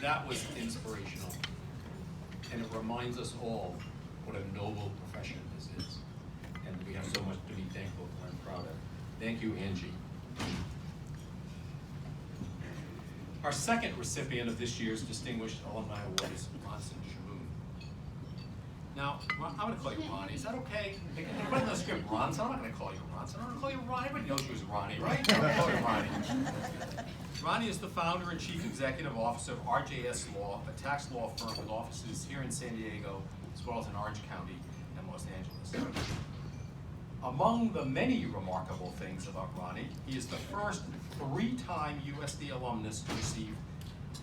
that was inspirational. And it reminds us all what a noble profession this is. And we have so much to be thankful for and proud of. Thank you, Angie. Our second recipient of this year's Distinguished Alumni Award is Ronson. Now, I'm going to call you Ronnie. Is that okay? They put in the script Ronson. I'm not going to call you Ronson. I'm going to call you Ronnie. Everybody knows you as Ronnie, right? I'm going to call you Ronnie. Ronnie is the founder and chief executive officer of RJS Law, a tax law firm with offices here in San Diego, as well as in Orange County and Los Angeles. Among the many remarkable things about Ronnie, he is the first three-time USD alumnus to receive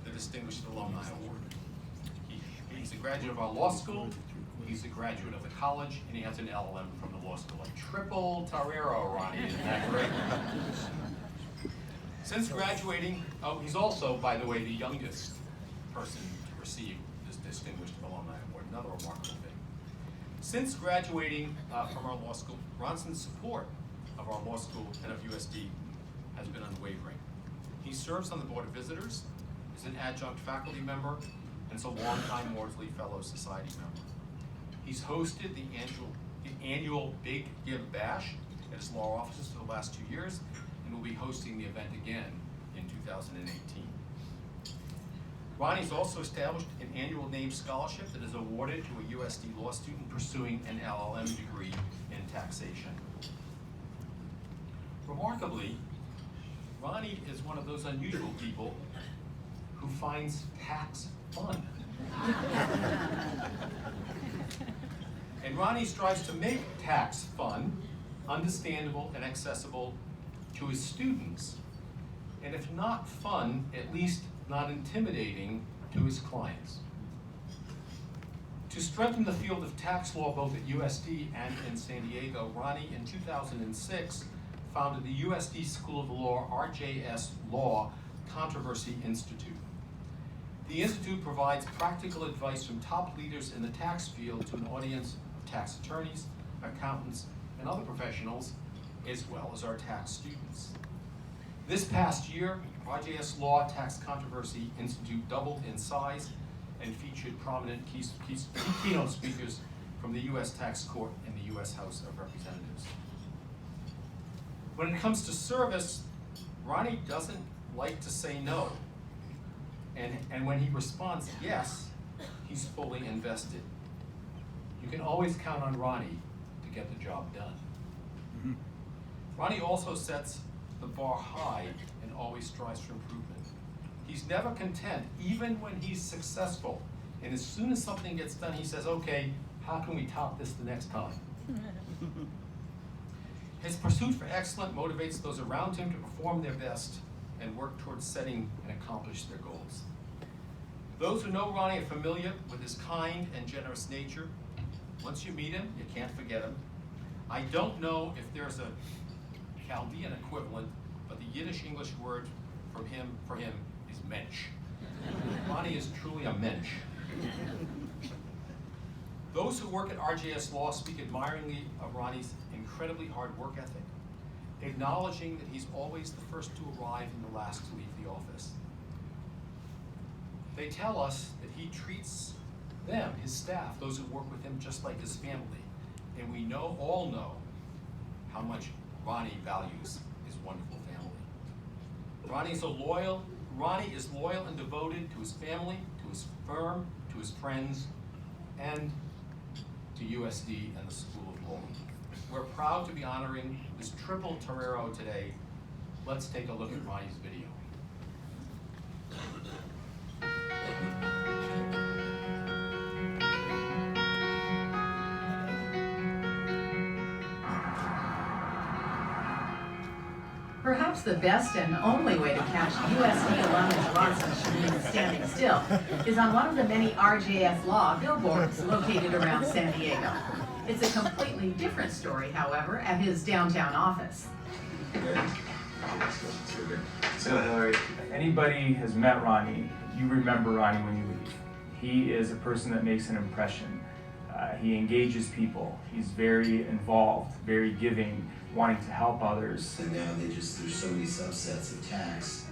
the Distinguished Alumni Award. He's a graduate of our law school. He's a graduate of the college, and he has an LL.M. from the law school. A triple Torero, Ronnie, isn't that great? Since graduating, he's also, by the way, the youngest person to receive this Distinguished Alumni Award, another remarkable thing. Since graduating from our law school, Ronson's support of our law school and of USD has been unwavering. He serves on the Board of Visitors, is an adjunct faculty member, and is a longtime Maudsley Fellow Society member. He's hosted the annual Big Give Bash at his law offices for the last 2 years, and will be hosting the event again in 2018. Ronnie's also established an annual name scholarship that is awarded to a USD law student pursuing an LL.M. degree in taxation. Remarkably, Ronnie is one of those unusual people who finds tax fun. And Ronnie strives to make tax fun, understandable, and accessible to his students, and if not fun, at least not intimidating to his clients. To strengthen the field of tax law both at USD and in San Diego, Ronnie in 2006 founded the USD School of Law RJS Law Controversy Institute. The Institute provides practical advice from top leaders in the tax field to an audience of tax attorneys, accountants, and other professionals, as well as our tax students. This past year, RJS Law Tax Controversy Institute doubled in size and featured prominent keynote speakers from the U.S. Tax Court and the U.S. House of Representatives. When it comes to service, Ronnie doesn't like to say no. And when he responds yes, he's fully invested. You can always count on Ronnie to get the job done. Mm-hmm. Ronnie also sets the bar high and always strives for improvement. He's never content, even when he's successful. And as soon as something gets done, he says, okay, how can we top this the next time? His pursuit for excellence motivates those around him to perform their best and work towards setting and accomplish their goals. Those who know Ronnie are familiar with his kind and generous nature. Once you meet him, you can't forget him. I don't know if there's a Chaldean equivalent, but the Yiddish English word for him is mensch. Ronnie is truly a mensch. Those who work at RJS Law speak admiringly of Ronnie's incredibly hard work ethic, acknowledging that he's always the first to arrive and the last to leave the office. They tell us that he treats them, his staff, those who work with him, just like his family. And we all know how much Ronnie values his wonderful family. Ronnie is loyal and devoted to his family, to his firm, to his friends, and to USD and the School of Law. We're proud to be honoring this triple Torero today. Let's take a look at Ronnie's video. Perhaps the best and only way to catch USD alumnus Ronson Shamoun standing still is on one of the many RJS Law billboards located around San Diego. It's a completely different story, however, at his downtown office. So Hillary, if anybody has met Ronnie, you remember Ronnie when you leave. He is a person that makes an impression. He engages people. He's very involved, very giving, wanting to help others. And now there's so many subsets of tax.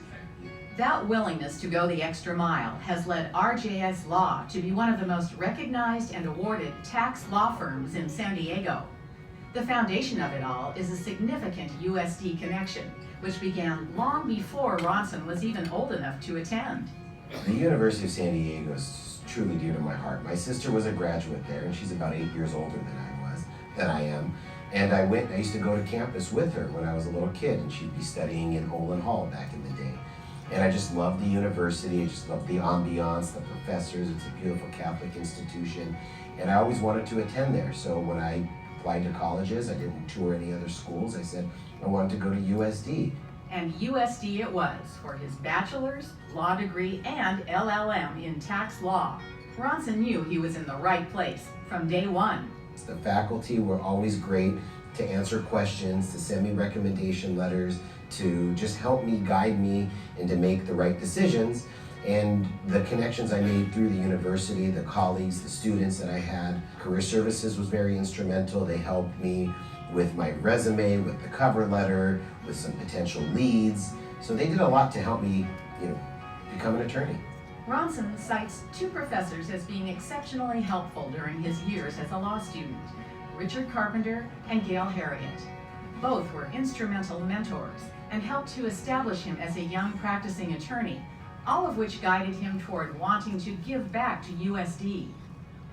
That willingness to go the extra mile has led RJS Law to be one of the most recognized and awarded tax law firms in San Diego. The foundation of it all is a significant USD connection, which began long before Ronson was even old enough to attend. The University of San Diego is truly dear to my heart. My sister was a graduate there, and she's about 8 years older than I am. And I used to go to campus with her when I was a little kid, and she'd be studying in Olin Hall back in the day. And I just loved the university, I just loved the ambiance, the professors. It's a beautiful Catholic institution, and I always wanted to attend there. So when I applied to colleges, I didn't tour any other schools. I said I wanted to go to USD. And USD it was for his bachelor's, law degree, and LL.M. in tax law. Ronson knew he was in the right place from day one. The faculty were always great to answer questions, to send me recommendation letters, to just help me, guide me, and to make the right decisions. And the connections I made through the university, the colleagues, the students that I had. Career Services was very instrumental. They helped me with my resume, with the cover letter, with some potential leads. So they did a lot to help me, become an attorney. Ronson cites two professors as being exceptionally helpful during his years as a law student, Richard Carpenter and Gail Harriet. Both were instrumental mentors and helped to establish him as a young practicing attorney, all of which guided him toward wanting to give back to USD.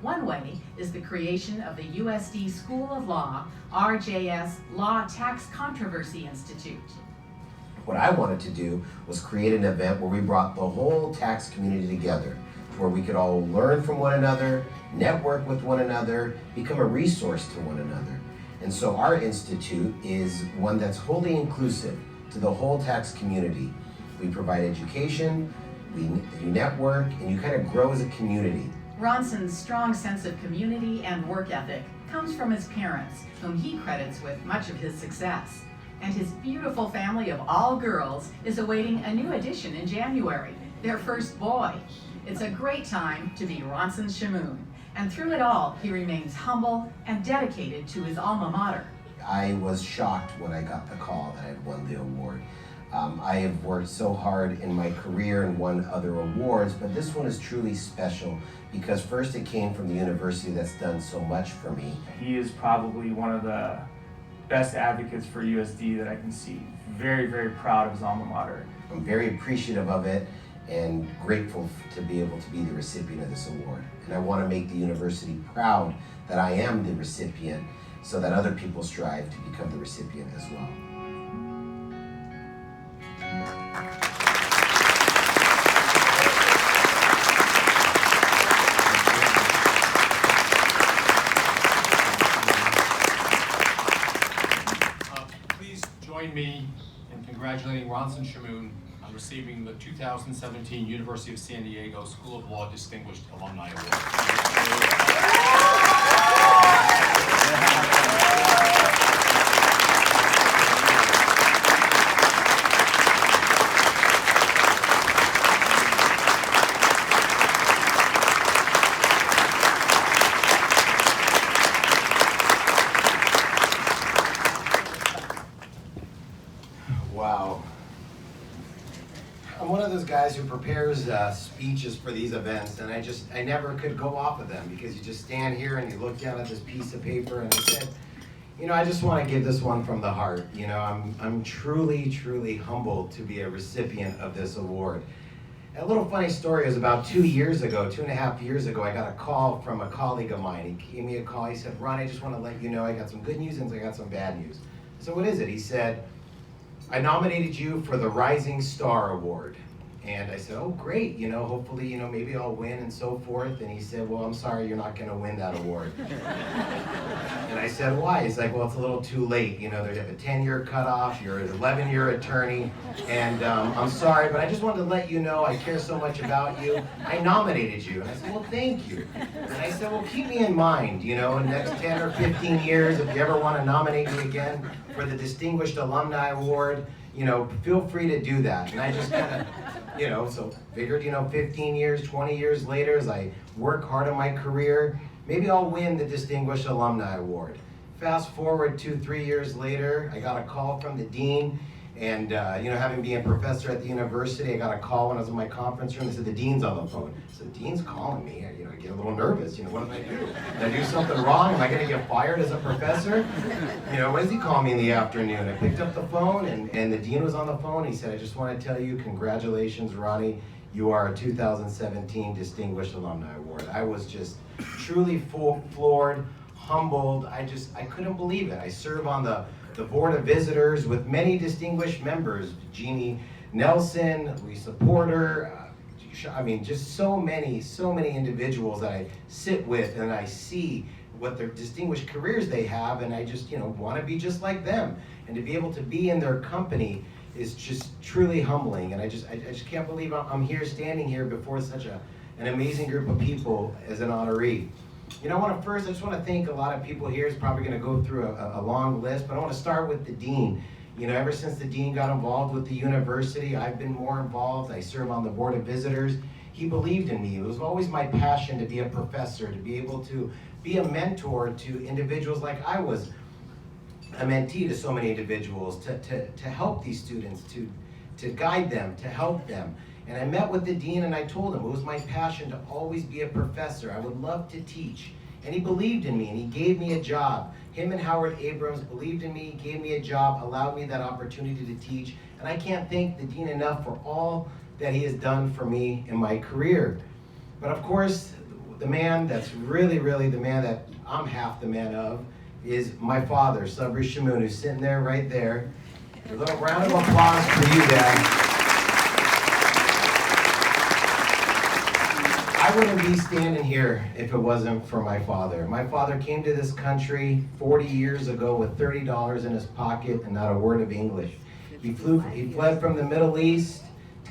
One way is the creation of the USD School of Law, RJS Law Tax Controversy Institute. What I wanted to do was create an event where we brought the whole tax community together, where we could all learn from one another, network with one another, become a resource to one another. And so our institute is one that's wholly inclusive to the whole tax community. We provide education, you network, and you kind of grow as a community. Ronson's strong sense of community and work ethic comes from his parents, whom he credits with much of his success. And his beautiful family of all girls is awaiting a new addition in January, their first boy. It's a great time to be Ronson Shamoun, and through it all, he remains humble and dedicated to his alma mater. I was shocked when I got the call that I had won the award. I have worked so hard in my career and won other awards, but this one is truly special because first it came from the university that's done so much for me. He is probably one of the best advocates for USD that I can see. Very, very proud of his alma mater. I'm very appreciative of it and grateful to be able to be the recipient of this award. And I want to make the university proud that I am the recipient so that other people strive to become the recipient as well. Please join me in congratulating Ronson Shamoun on receiving the 2017 University of San Diego School of Law Distinguished Alumni Award. Wow. I'm one of those guys who prepares speeches for these events, and I never could go off of them because you just stand here and you look down at this piece of paper, and I said, I just want to give this one from the heart. I'm truly, truly humbled to be a recipient of this award. A little funny story is about 2.5 years ago, I got a call from a colleague of mine. He gave me a call. He said, Ron, I just want to let you know I got some good news and I got some bad news. So what is it? He said, I nominated you for the Rising Star Award. And I said, oh, great, hopefully, maybe I'll win and so forth. And he said, well, I'm sorry, you're not gonna win that award. And I said, why? He's like, well, it's a little too late. They have a 10-year cutoff, you're an 11-year attorney, and I'm sorry, but I just wanted to let you know I care so much about you. I nominated you. And I said, well, thank you. And I said, well, keep me in mind, in the next 10 or 15 years, if you ever want to nominate me again for the Distinguished Alumni Award, feel free to do that. And I just kind of, so figured, 15 years, 20 years later, as I work hard on my career, maybe I'll win the Distinguished Alumni Award. Fast forward 2-3 years later, I got a call from the dean, And having been a professor at the university, I got a call when I was in my conference room. They said, the dean's on the phone. So the dean's calling me. I get a little nervous. What did I do? Did I do something wrong? Am I going to get fired as a professor? When does he call me in the afternoon? I picked up the phone, and the dean was on the phone. He said, I just want to tell you, congratulations, Ronnie. You are a 2017 Distinguished Alumni Award. I was just truly floored, humbled. I couldn't believe it. I serve on the Board of Visitors with many distinguished members, Jeannie Nelson, Lisa Porter, just so many individuals that I sit with and I see what their distinguished careers they have, and I just, want to be just like them. And to be able to be in their company is just truly humbling. And I just can't believe I'm here, standing here before such an amazing group of people as an honoree. I just want to thank a lot of people here. It's probably going to go through a long list, but I want to start with the dean. Ever since the dean got involved with the university, I've been more involved. I serve on the Board of Visitors. He believed in me. It was always my passion to be a professor, to be able to be a mentor to individuals like I was a mentee to so many individuals, to help these students, to guide them, to help them. And I met with the dean and I told him it was my passion to always be a professor. I would love to teach. And he believed in me and he gave me a job. Him and Howard Abrams believed in me, gave me a job, allowed me that opportunity to teach. And I can't thank the dean enough for all that he has done for me in my career. But of course, the man that's really the man that I'm half the man of is my father, Sabri Shamoun, who's sitting there right there. A little round of applause for you, Dad. I wouldn't be standing here if it wasn't for my father. My father came to this country 40 years ago with $30 in his pocket and not a word of English. He fled from the Middle East,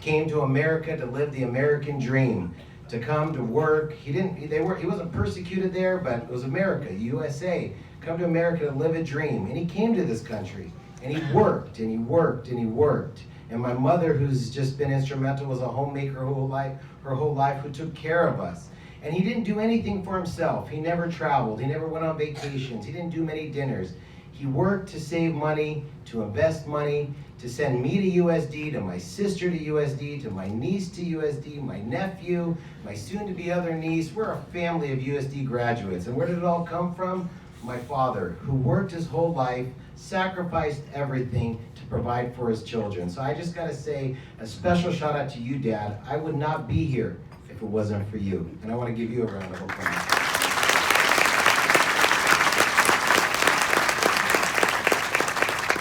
came to America to live the American dream, to come to work. He wasn't persecuted there, but it was America, USA. Come to America to live a dream. And he came to this country, and he worked, and he worked, and he worked. And my mother, who's just been instrumental, was a homemaker her whole life, who took care of us. And he didn't do anything for himself. He never traveled. He never went on vacations. He didn't do many dinners. He worked to save money, to invest money, to send me to USD, to my sister to USD, to my niece to USD, my nephew, my soon-to-be other niece. We're a family of USD graduates. And where did it all come from? My father, who worked his whole life, sacrificed everything to provide for his children. So I just gotta say a special shout out to you, Dad. I would not be here if it wasn't for you. And I wanna give you a round of applause.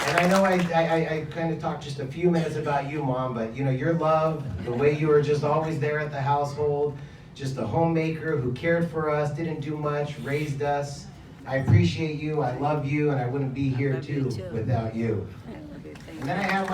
And I know I kind of talked just a few minutes about you, Mom, but your love, the way you were just always there at the household, just a homemaker who cared for us, didn't do much, raised us. I appreciate you, I love you, and I wouldn't be here too without you. And then I have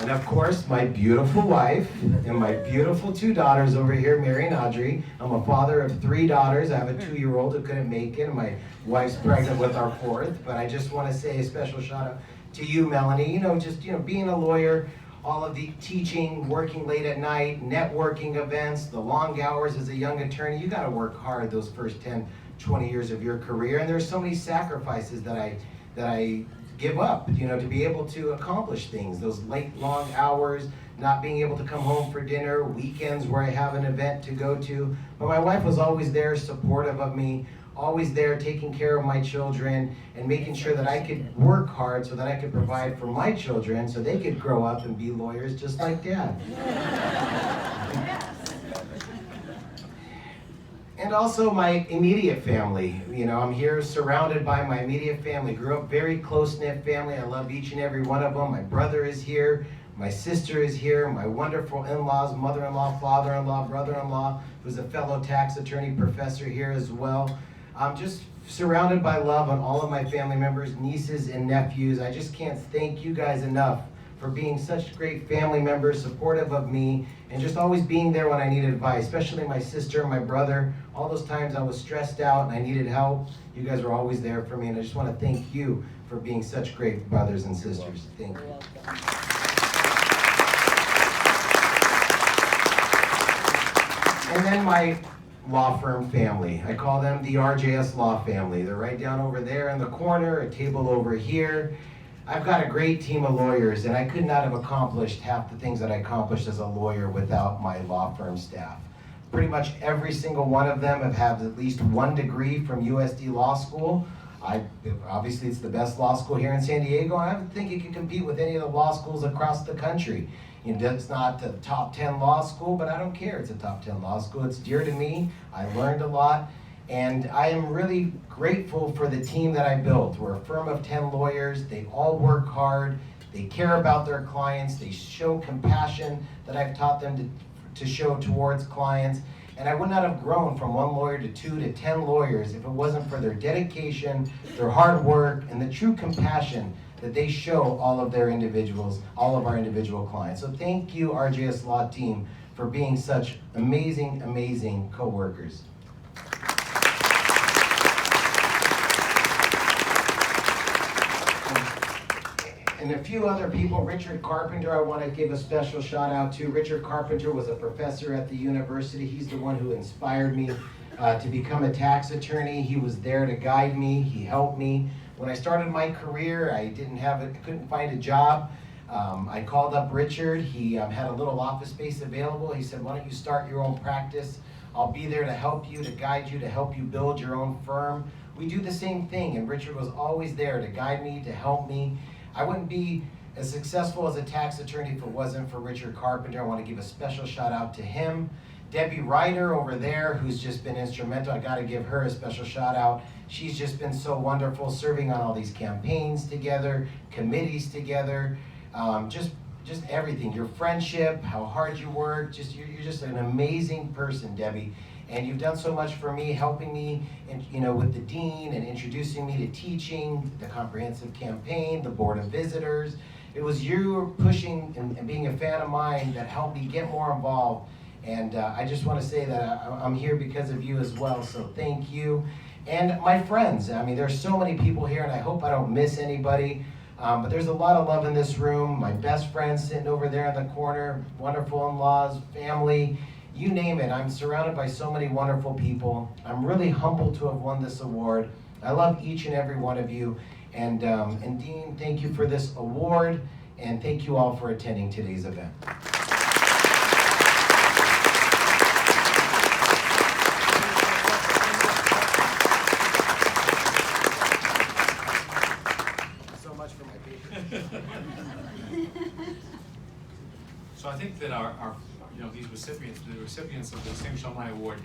and of course, my beautiful wife and my beautiful two daughters over here, Mary and Audrey. I'm a father of 3 daughters. I have a 2-year-old who couldn't make it, and my wife's pregnant with our 4th. But I just want to say a special shout out to you, Melanie. Being a lawyer, all of the teaching, working late at night, networking events, the long hours as a young attorney. You got to work hard those first 10, 20 years of your career. And there's so many sacrifices that I give up, to be able to accomplish things. Those late, long hours, not being able to come home for dinner, weekends where I have an event to go to. But my wife was always there, supportive of me, always there taking care of my children and making sure that I could work hard so that I could provide for my children so they could grow up and be lawyers just like Dad. And also my immediate family. I'm here surrounded by my immediate family. Grew up very close-knit family. I love each and every one of them. My brother is here. My sister is here. My wonderful in-laws, mother-in-law, father-in-law, brother-in-law, who's a fellow tax attorney professor here as well. I'm just surrounded by love on all of my family members, nieces and nephews. I just can't thank you guys enough for being such great family members, supportive of me, and just always being there when I needed advice, especially my sister and my brother. All those times I was stressed out and I needed help, you guys were always there for me, and I just want to thank you for being such great brothers and sisters. Thank you. And then law firm family. I call them the RJS Law family. They're right down over there in the corner, a table over here. I've got a great team of lawyers, and I could not have accomplished half the things that I accomplished as a lawyer without my law firm staff. Pretty much every single one of them have had at least one degree from USD Law School. Obviously, it's the best law school here in San Diego. I don't think it can compete with any of the law schools across the country. You know, it's not a top 10 law school, but I don't care. It's a top 10 law school. It's dear to me. I learned a lot. And I am really grateful for the team that I built. We're a firm of 10 lawyers. They all work hard. They care about their clients. They show compassion that I've taught them to show towards clients. And I would not have grown from 1 lawyer to 2 to 10 lawyers if it wasn't for their dedication, their hard work, and the true compassion that they show all of our individual clients. So thank you, RJS Law team, for being such amazing, amazing co-workers. And a few other people, Richard Carpenter, I want to give a special shout out to. Richard Carpenter was a professor at the university. He's the one who inspired me to become a tax attorney. He was there to guide me. He helped me. When I started my career, I couldn't find a job. I called up Richard. He had a little office space available. He said, why don't you start your own practice? I'll be there to help you, to guide you, to help you build your own firm. We do the same thing, and Richard was always there to guide me, to help me. I wouldn't be as successful as a tax attorney if it wasn't for Richard Carpenter. I want to give a special shout out to him. Debbie Ryder over there, who's just been instrumental. I got to give her a special shout out. She's just been so wonderful, serving on all these campaigns together, committees together, just everything. Your friendship, how hard you work, you're just an amazing person, Debbie. And you've done so much for me, helping me, with the dean and introducing me to teaching, the comprehensive campaign, the board of visitors. It was you pushing and being a fan of mine that helped me get more involved. And I just want to say that I'm here because of you as well. So thank you. And my friends. I mean, there's so many people here, and I hope I don't miss anybody. But there's a lot of love in this room. My best friends sitting over there in the corner, wonderful in-laws, family. You name it. I'm surrounded by so many wonderful people. I'm really humbled to have won this award. I love each and every one of you. And Dean, thank you for this award, and thank you all for attending today's event. So much for my paper. So I think that our the recipients of the Distinguished Alumni Award